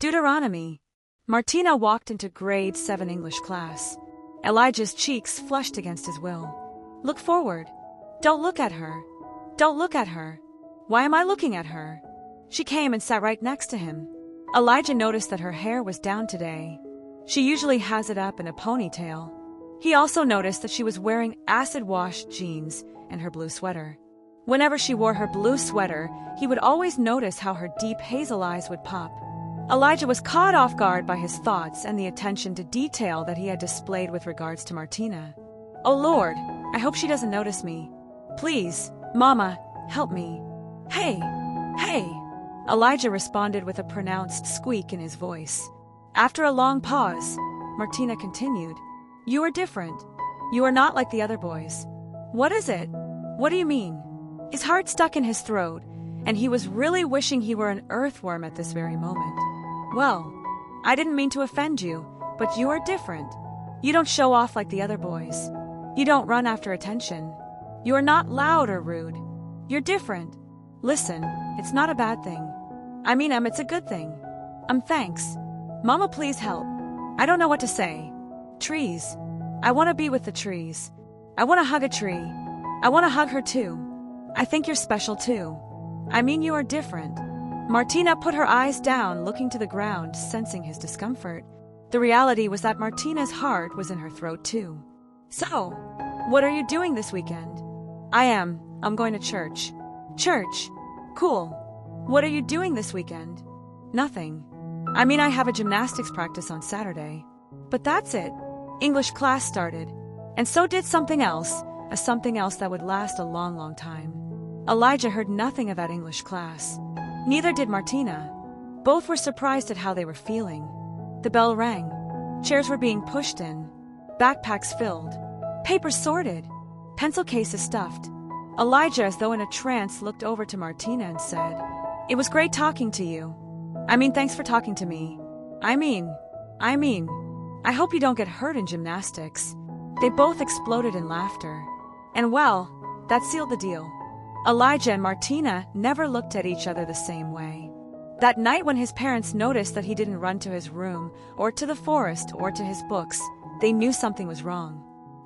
Deuteronomy. Martina walked into grade 7 English class. Elijah's cheeks flushed against his will. Look forward. Don't look at her. Don't look at her. Why am I looking at her? She came and sat right next to him. Elijah noticed that her hair was down today. She usually has it up in a ponytail. He also noticed that she was wearing acid-washed jeans and her blue sweater. Whenever she wore her blue sweater, he would always notice how her deep hazel eyes would pop. Elijah was caught off guard by his thoughts and the attention to detail that he had displayed with regards to Martina. Oh Lord, I hope she doesn't notice me. Please, Mama, help me. Hey, hey. Elijah responded with a pronounced squeak in his voice. After a long pause, Martina continued. You are different. You are not like the other boys. What is it? What do you mean? His heart stuck in his throat, and he was really wishing he were an earthworm at this very moment. Well, I didn't mean to offend you, but you are different. You don't show off like the other boys. You don't run after attention. You are not loud or rude. You're different. Listen, it's not a bad thing. It's a good thing. Thanks. Mama, please help. I don't know what to say. Trees. I want to be with the trees. I want to hug a tree. I want to hug her too. I think you're special too. You are different. Martina put her eyes down, looking to the ground, sensing his discomfort. The reality was that Martina's heart was in her throat too. So, what are you doing this weekend? I'm going to church. Church? Cool. What are you doing this weekend? Nothing. I have a gymnastics practice on Saturday. But that's it. English class started. And so did something else, a something else that would last a long, long time. Elijah heard nothing of that English class. Neither did Martina. Both were surprised at how they were feeling. The bell rang. Chairs were being pushed in. Backpacks filled. Papers sorted. Pencil cases stuffed. Elijah, as though in a trance, looked over to Martina and said, It was great talking to you. Thanks for talking to me. I hope you don't get hurt in gymnastics. They both exploded in laughter. And well, that sealed the deal. Elijah and Martina never looked at each other the same way. That night when his parents noticed that he didn't run to his room, or to the forest, or to his books, they knew something was wrong.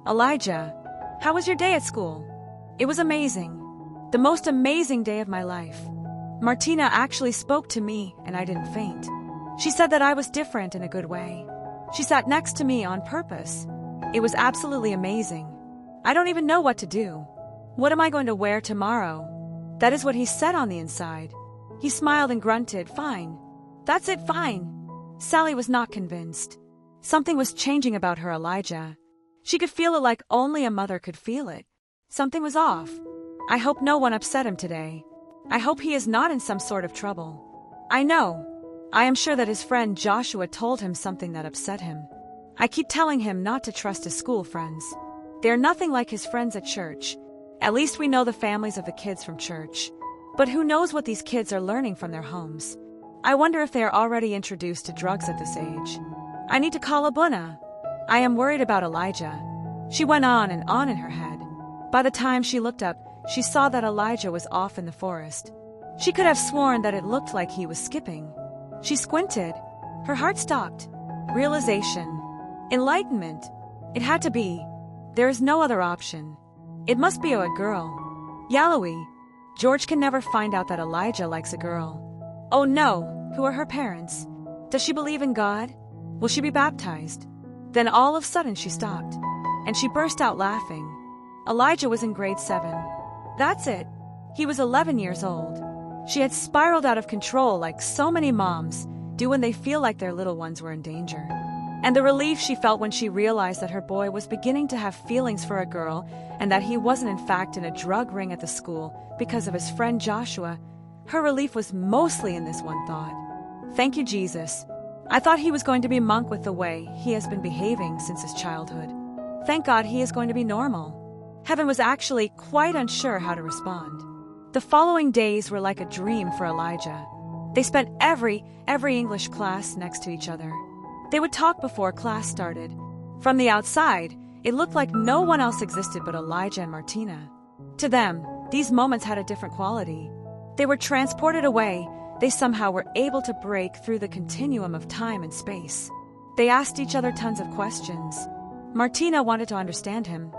Elijah, how was your day at school? It was amazing. The most amazing day of my life. Martina actually spoke to me, and I didn't faint. She said that I was different in a good way. She sat next to me on purpose. It was absolutely amazing. I don't even know what to do. What am I going to wear tomorrow? That is what he said on the inside. He smiled and grunted, Fine. That's it, fine. Sally was not convinced. Something was changing about her, Elijah. She could feel it like only a mother could feel it. Something was off. I hope no one upset him today. I hope he is not in some sort of trouble. I am sure that his friend Joshua told him something that upset him. I keep telling him not to trust his school friends. They are nothing like his friends at church. At least we know the families of the kids from church. But who knows what these kids are learning from their homes? I wonder if they are already introduced to drugs at this age. I need to call Abuna. I am worried about Elijah. She went on and on in her head. By the time she looked up, she saw that Elijah was off in the forest. She could have sworn that it looked like he was skipping. She squinted. Her heart stopped. Realization. Enlightenment. It had to be. There is no other option. It must be a girl. Yalowie. George can never find out that Elijah likes a girl. Oh no, who are her parents? Does she believe in God? Will she be baptized? Then all of a sudden she stopped, and she burst out laughing. Elijah was in grade 7. That's it. He was 11 years old. She had spiraled out of control like so many moms do when they feel like their little ones were in danger. And the relief she felt when she realized that her boy was beginning to have feelings for a girl and that he wasn't in fact in a drug ring at the school because of his friend Joshua, her relief was mostly in this one thought. Thank you, Jesus. I thought he was going to be monk with the way he has been behaving since his childhood. Thank God he is going to be normal. Heaven was actually quite unsure how to respond. The following days were like a dream for Elijah. They spent every English class next to each other. They would talk before class started. From the outside, it looked like no one else existed but Elijah and Martina. To them, these moments had a different quality. They were transported away, they somehow were able to break through the continuum of time and space. They asked each other tons of questions. Martina wanted to understand him.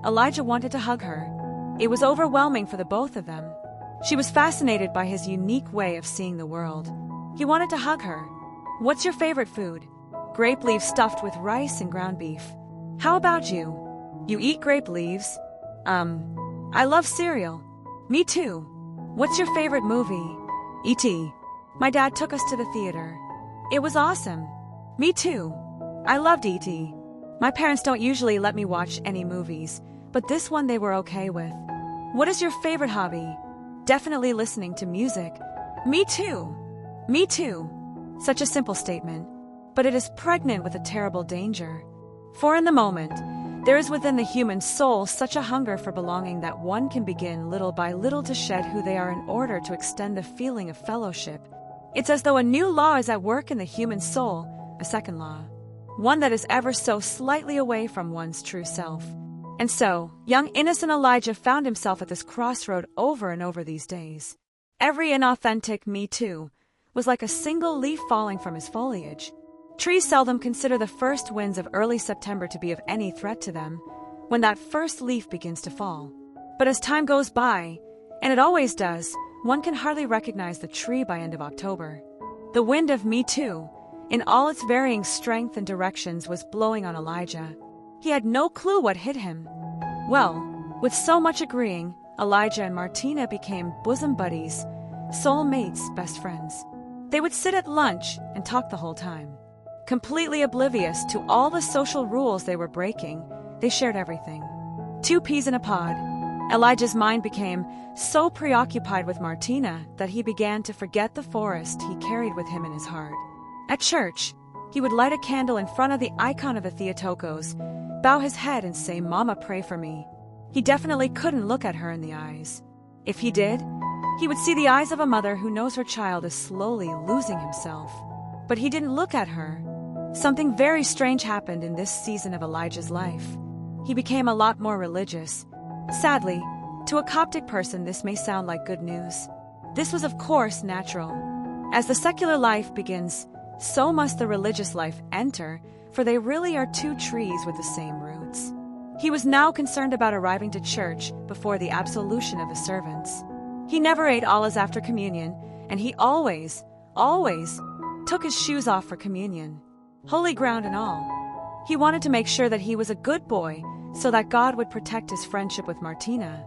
Elijah wanted to hug her. It was overwhelming for the both of them. She was fascinated by his unique way of seeing the world. He wanted to hug her. "What's your favorite food?" "Grape leaves stuffed with rice and ground beef." "How about you?" "You eat grape leaves?" I love cereal." "Me too." "What's your favorite movie?" "E.T. My dad took us to the theater. It was awesome." "Me too. I loved E.T. My parents don't usually let me watch any movies, but this one they were okay with." "What is your favorite hobby?" "Definitely listening to music." "Me too." "Me too." Such a simple statement, but it is pregnant with a terrible danger. For in the moment, there is within the human soul such a hunger for belonging that one can begin little by little to shed who they are in order to extend the feeling of fellowship. It's as though a new law is at work in the human soul, a second law, one that is ever so slightly away from one's true self. And so, young innocent Elijah found himself at this crossroad over and over these days. Every inauthentic "me too" was like a single leaf falling from his foliage. Trees seldom consider the first winds of early September to be of any threat to them, when that first leaf begins to fall. But as time goes by, and it always does, one can hardly recognize the tree by end of October. The wind of "me too," in all its varying strength and directions, was blowing on Elijah. He had no clue what hit him. Well, with so much agreeing, Elijah and Martina became bosom buddies, soul mates, best friends. They would sit at lunch and talk the whole time. Completely oblivious to all the social rules they were breaking, they shared everything. Two peas in a pod. Elijah's mind became so preoccupied with Martina that he began to forget the forest he carried with him in his heart. At church, he would light a candle in front of the icon of the Theotokos, bow his head and say, "Mama, pray for me." He definitely couldn't look at her in the eyes. If he did, he would see the eyes of a mother who knows her child is slowly losing himself. But he didn't look at her. Something very strange happened in this season of Elijah's life. He became a lot more religious. Sadly, to a Coptic person this may sound like good news. This was of course natural. As the secular life begins, so must the religious life enter, for they really are two trees with the same roots. He was now concerned about arriving to church before the absolution of the servants. He never ate olives after communion, and he always took his shoes off for communion, holy ground and all. He wanted to make sure that he was a good boy so that God would protect his friendship with Martina.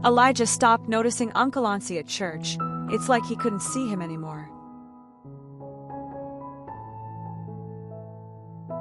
Elijah stopped noticing Uncle Ansi at church. It's like he couldn't see him anymore.